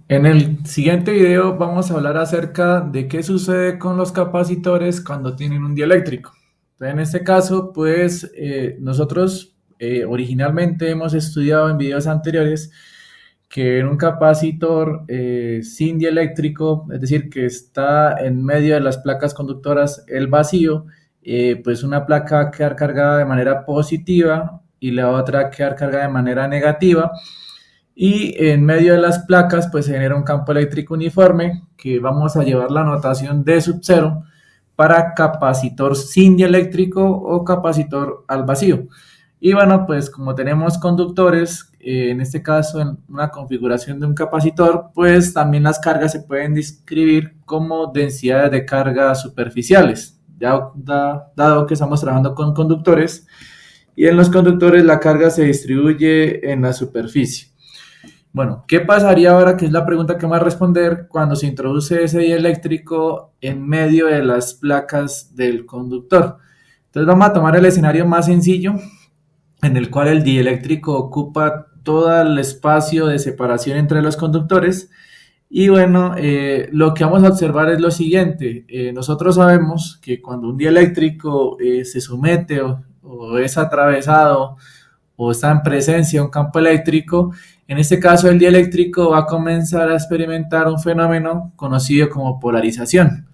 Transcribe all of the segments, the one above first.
En el siguiente video vamos a hablar acerca de qué sucede con los capacitores cuando tienen un dieléctrico. Entonces, en este caso, pues nosotros originalmente hemos estudiado en videos anteriores que en un capacitor sin dieléctrico, es decir, que está en medio de las placas conductoras el vacío, pues una placa va a quedar cargada de manera positiva y la otra va a quedar cargada de manera negativa. Y en medio de las placas pues se genera un campo eléctrico uniforme que vamos a llevar la notación D sub 0 para capacitor sin dieléctrico o capacitor al vacío. Y bueno, pues como tenemos conductores, en este caso en una configuración de un capacitor, pues también las cargas se pueden describir como densidades de carga superficiales, dado que estamos trabajando con conductores y en los conductores la carga se distribuye en la superficie. Bueno, ¿qué pasaría ahora? Que es la pregunta que vamos a responder cuando se introduce ese dieléctrico en medio de las placas del conductor. Entonces vamos a tomar el escenario más sencillo, en el cual el dieléctrico ocupa todo el espacio de separación entre los conductores. Y bueno, lo que vamos a observar es lo siguiente. Nosotros sabemos que cuando un dieléctrico se somete o es atravesado o está en presencia de un campo eléctrico, en este caso el dieléctrico va a comenzar a experimentar un fenómeno conocido como polarización.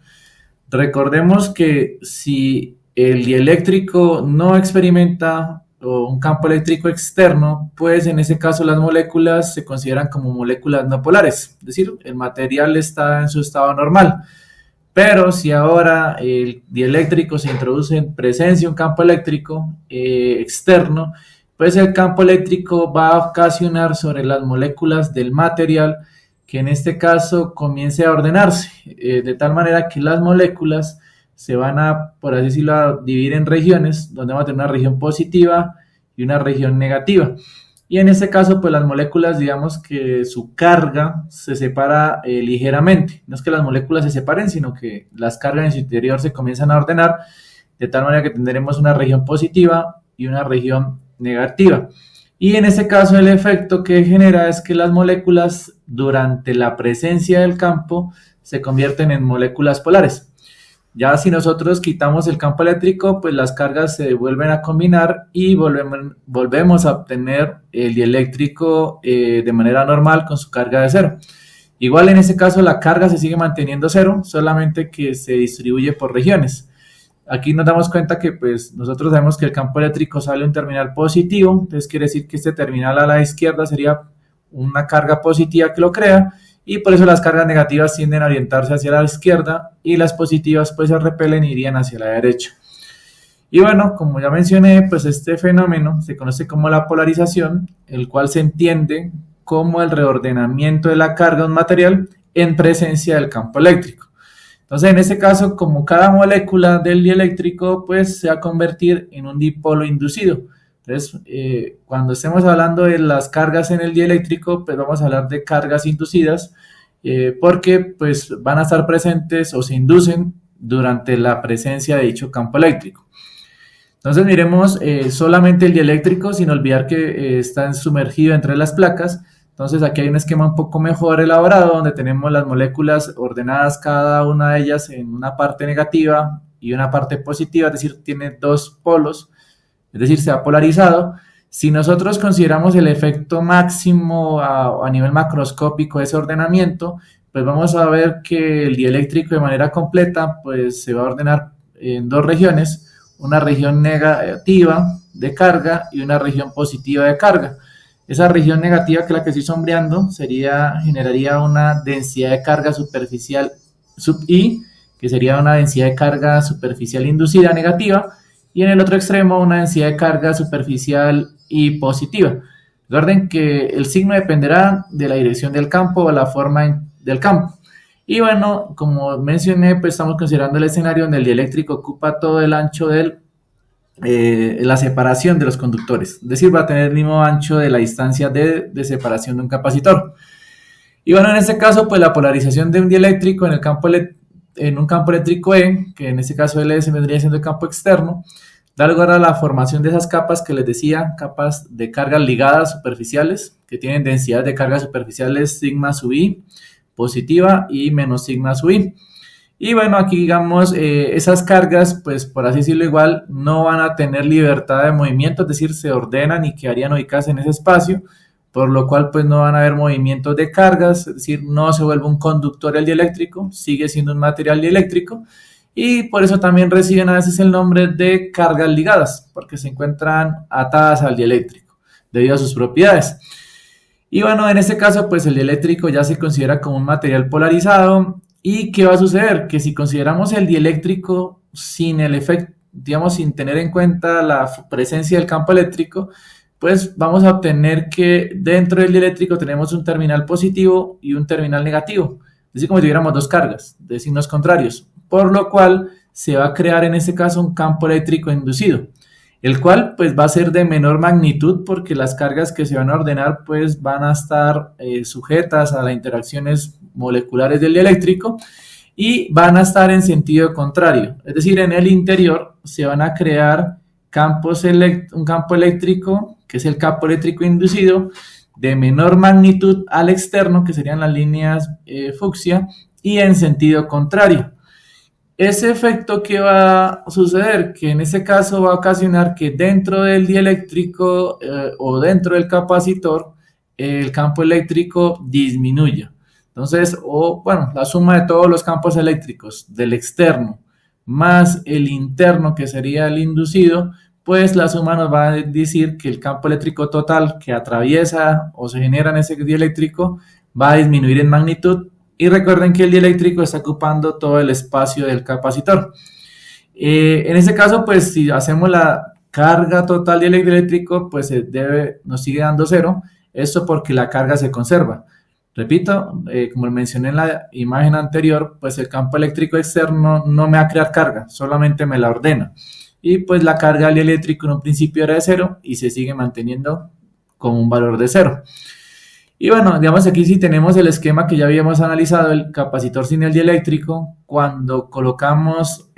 Recordemos que si el dieléctrico no experimenta un campo eléctrico externo, pues en ese caso las moléculas se consideran como moléculas no polares, es decir, el material está en su estado normal. Pero si ahora el dieléctrico se introduce en presencia de un campo eléctrico externo, pues el campo eléctrico va a ocasionar sobre las moléculas del material que en este caso comience a ordenarse, de tal manera que las moléculas se van a, por así decirlo, a dividir en regiones, donde vamos a tener una región positiva y una región negativa. Y en este caso, pues las moléculas, digamos que su carga se separa ligeramente. No es que las moléculas se separen, sino que las cargas en su interior se comienzan a ordenar, de tal manera que tendremos una región positiva y una región negativa. Y en este caso el efecto que genera es que las moléculas durante la presencia del campo se convierten en moléculas polares. Ya si nosotros quitamos el campo eléctrico, pues las cargas se vuelven a combinar y volvemos a obtener el dieléctrico de manera normal con su carga de cero. Igual en este caso la carga se sigue manteniendo cero, solamente que se distribuye por regiones. Aquí nos damos cuenta que pues nosotros sabemos que el campo eléctrico sale un terminal positivo, entonces quiere decir que este terminal a la izquierda sería una carga positiva que lo crea, y por eso las cargas negativas tienden a orientarse hacia la izquierda y las positivas pues se repelen y irían hacia la derecha. Y bueno, como ya mencioné, pues este fenómeno se conoce como la polarización, el cual se entiende como el reordenamiento de la carga de un material en presencia del campo eléctrico. Entonces, en este caso, como cada molécula del dieléctrico, pues se va a convertir en un dipolo inducido. Entonces, cuando estemos hablando de las cargas en el dieléctrico, pues vamos a hablar de cargas inducidas, porque pues van a estar presentes o se inducen durante la presencia de dicho campo eléctrico. Entonces, miremos solamente el dieléctrico, sin olvidar que está sumergido entre las placas. Entonces aquí hay un esquema un poco mejor elaborado donde tenemos las moléculas ordenadas cada una de ellas en una parte negativa y una parte positiva, es decir, tiene dos polos, es decir, se ha polarizado. Si nosotros consideramos el efecto máximo a nivel macroscópico de ese ordenamiento, pues vamos a ver que el dieléctrico de manera completa pues se va a ordenar en dos regiones, una región negativa de carga y una región positiva de carga. Esa región negativa, que es la que estoy sombreando, generaría una densidad de carga superficial sub I, que sería una densidad de carga superficial inducida negativa, y en el otro extremo una densidad de carga superficial I positiva. Recuerden que el signo dependerá de la dirección del campo o la forma del campo. Y bueno, como mencioné, pues estamos considerando el escenario donde el dieléctrico ocupa todo el ancho del la separación de los conductores, es decir, va a tener el mismo ancho de la distancia de separación de un capacitor. Y bueno, en este caso, pues la polarización de un dieléctrico en un campo eléctrico E, que en este caso LS vendría siendo el campo externo, Da lugar a la formación de esas capas que les decía, capas de cargas ligadas superficiales, que tienen densidad de cargas superficiales sigma sub i positiva y menos sigma sub i. Y bueno, aquí digamos, esas cargas, pues por así decirlo igual, no van a tener libertad de movimiento, es decir, se ordenan y quedarían ubicadas en ese espacio, por lo cual pues no van a haber movimientos de cargas, es decir, no se vuelve un conductor el dieléctrico, sigue siendo un material dieléctrico, y por eso también reciben a veces el nombre de cargas ligadas, porque se encuentran atadas al dieléctrico, debido a sus propiedades. Y bueno, en este caso, pues el dieléctrico ya se considera como un material polarizado. ¿Y qué va a suceder? Que si consideramos el dieléctrico sin el efecto, digamos, sin tener en cuenta la presencia del campo eléctrico, pues vamos a obtener que dentro del dieléctrico tenemos un terminal positivo y un terminal negativo, es decir, como si tuviéramos dos cargas de signos contrarios, por lo cual se va a crear en este caso un campo eléctrico inducido, el cual pues va a ser de menor magnitud porque las cargas que se van a ordenar pues van a estar sujetas a las interacciones moleculares del dieléctrico y van a estar en sentido contrario, es decir, en el interior se van a crear un campo eléctrico, que es el campo eléctrico inducido, de menor magnitud al externo, que serían las líneas fucsia, y en sentido contrario. Ese efecto que va a suceder, que en ese caso va a ocasionar que dentro del dieléctrico o dentro del capacitor, el campo eléctrico disminuya. Entonces, bueno, la suma de todos los campos eléctricos del externo más el interno, que sería el inducido, pues la suma nos va a decir que el campo eléctrico total que atraviesa o se genera en ese dieléctrico va a disminuir en magnitud. Y recuerden que el dieléctrico está ocupando todo el espacio del capacitor. En este caso, pues si hacemos la carga total del eléctrico, pues nos sigue dando cero. Esto porque la carga se conserva. Repito, como mencioné en la imagen anterior, pues el campo eléctrico externo no me va a crear carga, solamente me la ordena. Y pues la carga del eléctrico en un principio era de cero y se sigue manteniendo con un valor de cero. Y bueno, digamos aquí si tenemos el esquema que ya habíamos analizado, el capacitor sin el dieléctrico, cuando colocamos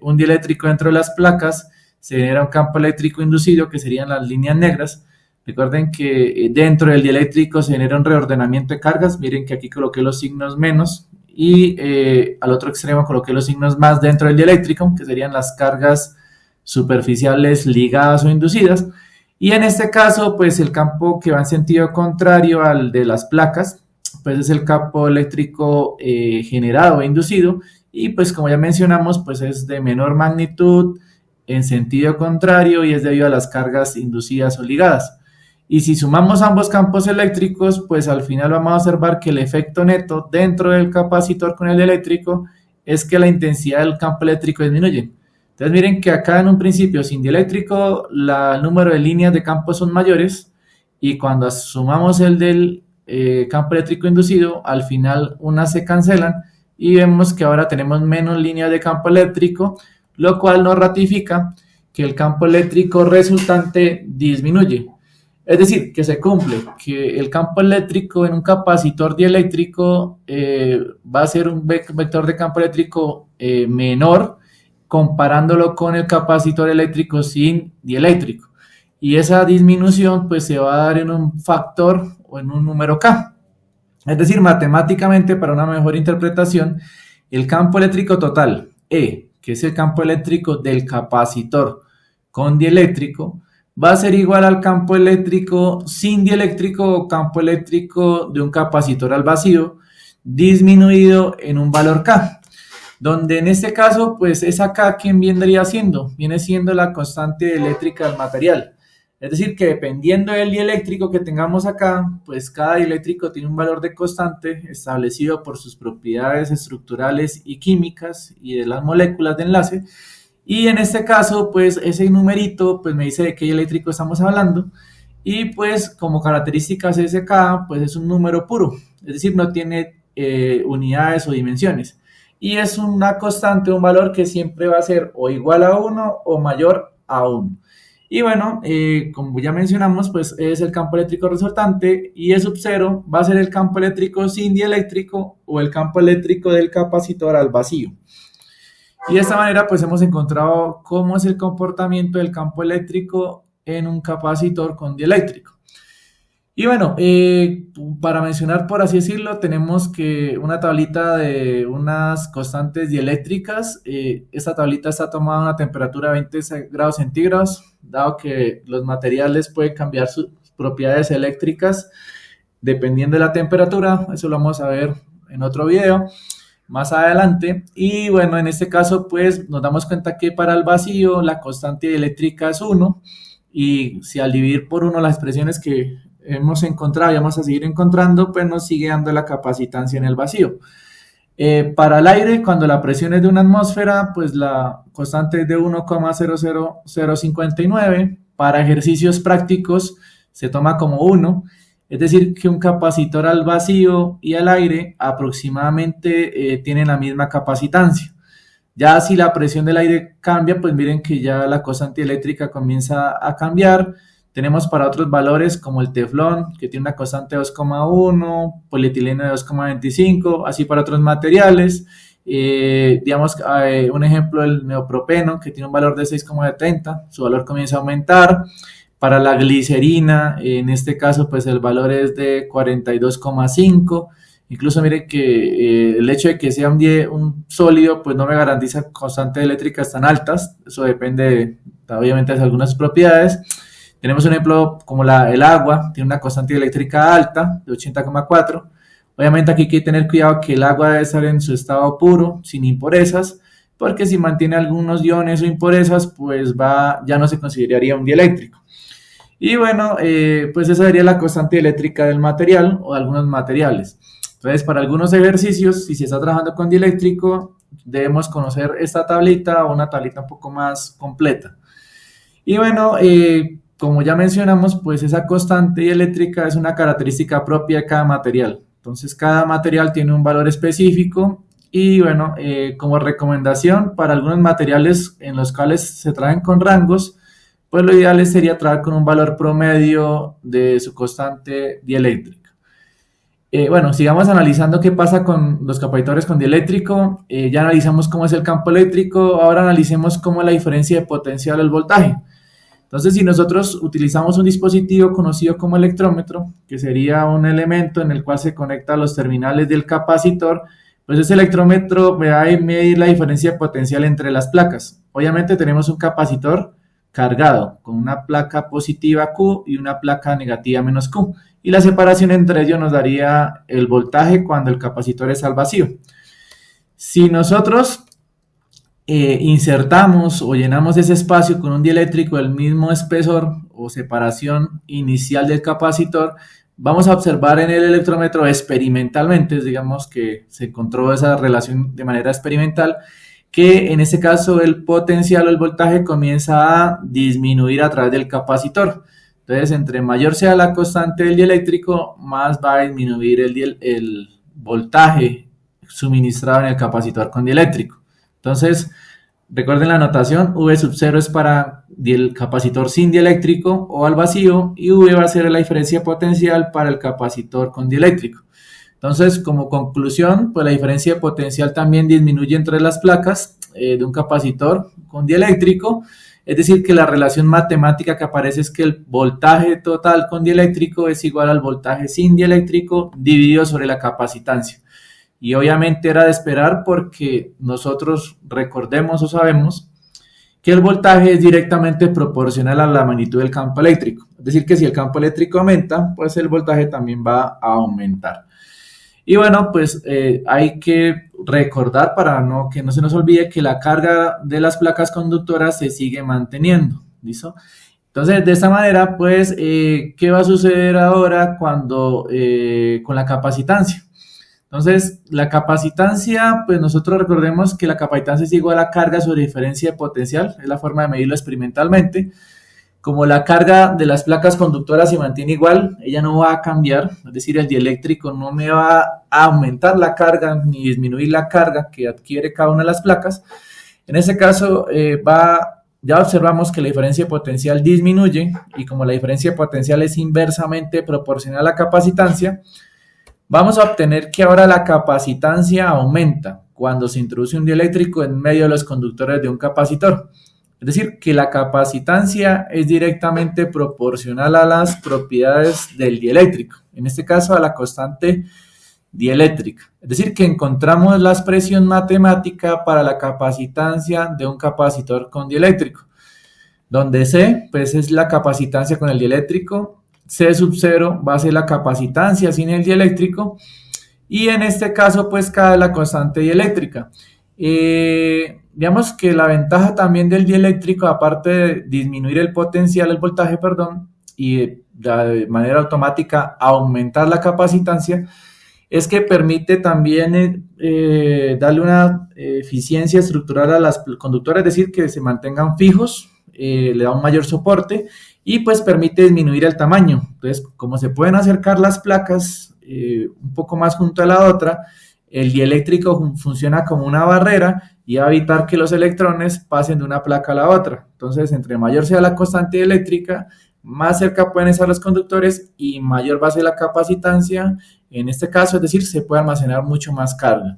un dieléctrico dentro de las placas, se genera un campo eléctrico inducido, que serían las líneas negras. Recuerden que dentro del dieléctrico se genera un reordenamiento de cargas. Miren que aquí coloqué los signos menos y al otro extremo coloqué los signos más dentro del dieléctrico, que serían las cargas superficiales ligadas o inducidas. Y en este caso, pues el campo que va en sentido contrario al de las placas, pues es el campo eléctrico generado e inducido. Y pues como ya mencionamos, pues es de menor magnitud en sentido contrario y es debido a las cargas inducidas o ligadas. Y si sumamos ambos campos eléctricos, pues al final vamos a observar que el efecto neto dentro del capacitor con el eléctrico es que la intensidad del campo eléctrico disminuye. Entonces miren que acá en un principio sin dieléctrico el número de líneas de campo son mayores y cuando sumamos el del campo eléctrico inducido, al final unas se cancelan y vemos que ahora tenemos menos líneas de campo eléctrico, lo cual nos ratifica que el campo eléctrico resultante disminuye. Es decir, que se cumple, que el campo eléctrico en un capacitor dieléctrico va a ser un vector de campo eléctrico menor comparándolo con el capacitor eléctrico sin dieléctrico. Y esa disminución pues se va a dar en un factor o en un número K. Es decir, matemáticamente, para una mejor interpretación, el campo eléctrico total, E, que es el campo eléctrico del capacitor con dieléctrico, va a ser igual al campo eléctrico sin dieléctrico o campo eléctrico de un capacitor al vacío disminuido en un valor K, donde en este caso pues esa K, ¿quién vendría siendo? Viene siendo la constante eléctrica del material. Es decir, que dependiendo del dieléctrico que tengamos acá, pues cada dieléctrico tiene un valor de constante establecido por sus propiedades estructurales y químicas y de las moléculas de enlace. Y en este caso, pues ese numerito pues me dice de qué eléctrico estamos hablando. Y pues como características SK, pues es un número puro, es decir, no tiene unidades o dimensiones. Y es una constante, un valor que siempre va a ser o igual a 1 o mayor a 1. Y bueno, como ya mencionamos, pues es el campo eléctrico resultante y E sub 0 va a ser el campo eléctrico sin dieléctrico o el campo eléctrico del capacitor al vacío. Y de esta manera pues hemos encontrado cómo es el comportamiento del campo eléctrico en un capacitor con dieléctrico. Y bueno, para mencionar, por así decirlo, tenemos que una tablita de unas constantes dieléctricas. Esta tablita está tomada a una temperatura de 20 grados centígrados, dado que los materiales pueden cambiar sus propiedades eléctricas dependiendo de la temperatura. Eso lo vamos a ver en otro video más adelante. Y bueno, en este caso pues nos damos cuenta que para el vacío la constante dieléctrica es 1, y si al dividir por 1 las expresiones que hemos encontrado y vamos a seguir encontrando, pues nos sigue dando la capacitancia en el vacío. Para el aire, cuando la presión es de una atmósfera, pues la constante es de 1,00059. Para ejercicios prácticos se toma como 1, es decir, que un capacitor al vacío y al aire aproximadamente tienen la misma capacitancia. Ya si la presión del aire cambia, pues miren que ya la constante eléctrica comienza a cambiar. Tenemos para otros valores como el teflón, que tiene una constante de 2,1, polietileno de 2,25, así para otros materiales. Digamos, un ejemplo, el neopropeno, que tiene un valor de 6,70, su valor comienza a aumentar. Para la glicerina, en este caso, pues el valor es de 42,5. Incluso mire que el hecho de que sea un sólido, pues no me garantiza constantes eléctricas tan altas. Eso depende, obviamente, de algunas propiedades. Tenemos un ejemplo como el agua, tiene una constante eléctrica alta de 80,4. Obviamente aquí hay que tener cuidado que el agua debe estar en su estado puro, sin impurezas, porque si mantiene algunos iones o impurezas, pues ya no se consideraría un dieléctrico. Y bueno, pues esa sería la constante eléctrica del material o de algunos materiales. Entonces, para algunos ejercicios, si se está trabajando con dieléctrico, debemos conocer esta tablita o una tablita un poco más completa. Y bueno, como ya mencionamos, pues esa constante eléctrica es una característica propia de cada material. Entonces, cada material tiene un valor específico y bueno, como recomendación para algunos materiales en los cuales se traen con rangos, pues lo ideal sería trabajar con un valor promedio de su constante dieléctrica. Bueno, sigamos analizando qué pasa con los capacitores con dieléctrico. Ya analizamos cómo es el campo eléctrico, ahora analicemos cómo es la diferencia de potencial al voltaje. Entonces, si nosotros utilizamos un dispositivo conocido como electrómetro, que sería un elemento en el cual se conecta los terminales del capacitor, pues ese electrómetro va a medir la diferencia de potencial entre las placas. Obviamente tenemos un capacitor cargado con una placa positiva Q y una placa negativa menos Q, y la separación entre ellos nos daría el voltaje cuando el capacitor está al vacío. Si nosotros insertamos o llenamos ese espacio con un dieléctrico del mismo espesor o separación inicial del capacitor, vamos a observar en el electrómetro experimentalmente, digamos que se encontró esa relación de manera experimental, que en este caso el potencial o el voltaje comienza a disminuir a través del capacitor. Entonces, entre mayor sea la constante del dieléctrico, más va a disminuir el voltaje suministrado en el capacitor con dieléctrico. Entonces, recuerden la notación, V sub 0 es para el capacitor sin dieléctrico o al vacío, y V va a ser la diferencia potencial para el capacitor con dieléctrico. Entonces, como conclusión, pues la diferencia de potencial también disminuye entre las placas de un capacitor con dieléctrico, es decir, que la relación matemática que aparece es que el voltaje total con dieléctrico es igual al voltaje sin dieléctrico dividido sobre la capacitancia. Y obviamente era de esperar porque nosotros recordemos o sabemos que el voltaje es directamente proporcional a la magnitud del campo eléctrico. Es decir, que si el campo eléctrico aumenta, pues el voltaje también va a aumentar. Y bueno, pues hay que recordar para que no se nos olvide que la carga de las placas conductoras se sigue manteniendo, ¿listo? Entonces, de esta manera, pues, ¿qué va a suceder ahora cuando con la capacitancia? Entonces, la capacitancia, pues nosotros recordemos que la capacitancia es igual a carga sobre diferencia de potencial, es la forma de medirlo experimentalmente. Como la carga de las placas conductoras se mantiene igual, ella no va a cambiar, es decir, el dieléctrico no me va a aumentar la carga ni disminuir la carga que adquiere cada una de las placas. En ese caso, ya observamos que la diferencia de potencial disminuye, y como la diferencia de potencial es inversamente proporcional a la capacitancia, vamos a obtener que ahora la capacitancia aumenta. cuando se introduce un dieléctrico en medio de los conductores de un capacitor. Es decir, que la capacitancia es directamente proporcional a las propiedades del dieléctrico, en este caso a la constante dieléctrica. Es decir, que encontramos la expresión matemática para la capacitancia de un capacitor con dieléctrico, donde C pues, es la capacitancia con el dieléctrico, C sub 0 va a ser la capacitancia sin el dieléctrico, y en este caso pues K es la constante dieléctrica. Digamos que la ventaja también del dieléctrico, aparte de disminuir el potencial, el voltaje, perdón, y de manera automática aumentar la capacitancia, es que permite también darle una eficiencia estructural a los conductores, es decir, que se mantengan fijos, le da un mayor soporte y pues permite disminuir el tamaño. Entonces, como se pueden acercar las placas un poco más junto a la otra, el dieléctrico funciona como una barrera y va a evitar que los electrones pasen de una placa a la otra. Entonces, entre mayor sea la constante eléctrica, más cerca pueden estar los conductores y mayor va a ser la capacitancia. En este caso, es decir, se puede almacenar mucho más carga.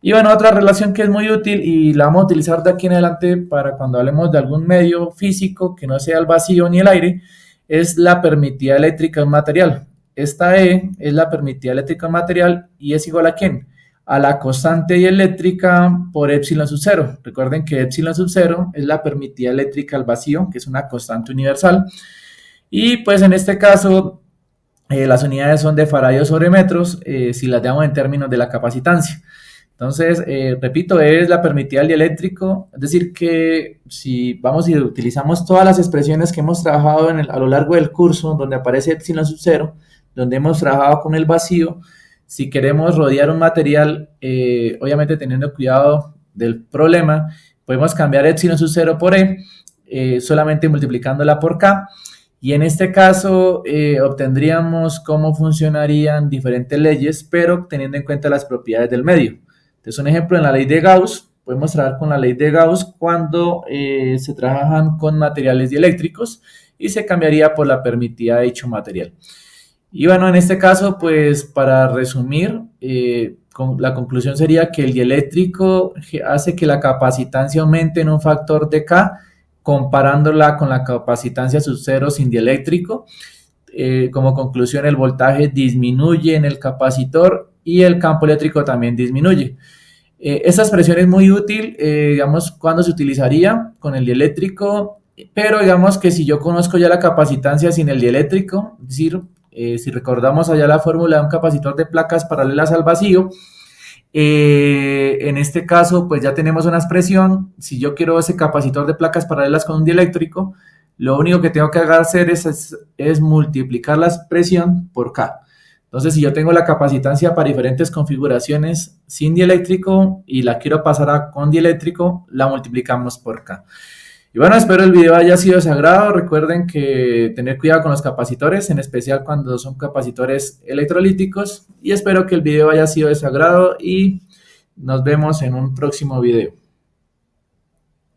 Y bueno, otra relación que es muy útil y la vamos a utilizar de aquí en adelante para cuando hablemos de algún medio físico que no sea el vacío ni el aire, es la permitividad eléctrica de un material. Esta E es la permitividad eléctrica de un material y es igual a ¿quién? A la constante dieléctrica por epsilon sub 0. Recuerden que epsilon sub 0 es la permitividad eléctrica al vacío, que es una constante universal. Y pues en este caso, las unidades son de faradios sobre metros, si las damos en términos de la capacitancia. Entonces, repito, es la permitividad del dieléctrico, es decir, que si vamos y utilizamos todas las expresiones que hemos trabajado a lo largo del curso, donde aparece epsilon sub 0, donde hemos trabajado con el vacío, si queremos rodear un material, obviamente teniendo cuidado del problema, podemos cambiar epsilon sub 0 por E, solamente multiplicándola por K, y en este caso obtendríamos cómo funcionarían diferentes leyes, pero teniendo en cuenta las propiedades del medio. Entonces, un ejemplo en la ley de Gauss, podemos trabajar con la ley de Gauss cuando se trabajan con materiales dieléctricos y se cambiaría por la permitida de dicho material. Y bueno, en este caso, pues para resumir, la conclusión sería que el dieléctrico hace que la capacitancia aumente en un factor de K, comparándola con la capacitancia sub 0 sin dieléctrico. Como conclusión, el voltaje disminuye en el capacitor y el campo eléctrico también disminuye. Esta expresión es muy útil, digamos, cuando se utilizaría con el dieléctrico, pero digamos que si yo conozco ya la capacitancia sin el dieléctrico, es decir, si recordamos allá la fórmula de un capacitor de placas paralelas al vacío, en este caso pues ya tenemos una expresión. Si yo quiero ese capacitor de placas paralelas con un dieléctrico, lo único que tengo que hacer es multiplicar la expresión por K. Entonces, si yo tengo la capacitancia para diferentes configuraciones sin dieléctrico y la quiero pasar con dieléctrico, la multiplicamos por K. Y bueno, espero el video haya sido de su agrado. Recuerden que tener cuidado con los capacitores, en especial cuando son capacitores electrolíticos. Y espero que el video haya sido de su agrado y nos vemos en un próximo video.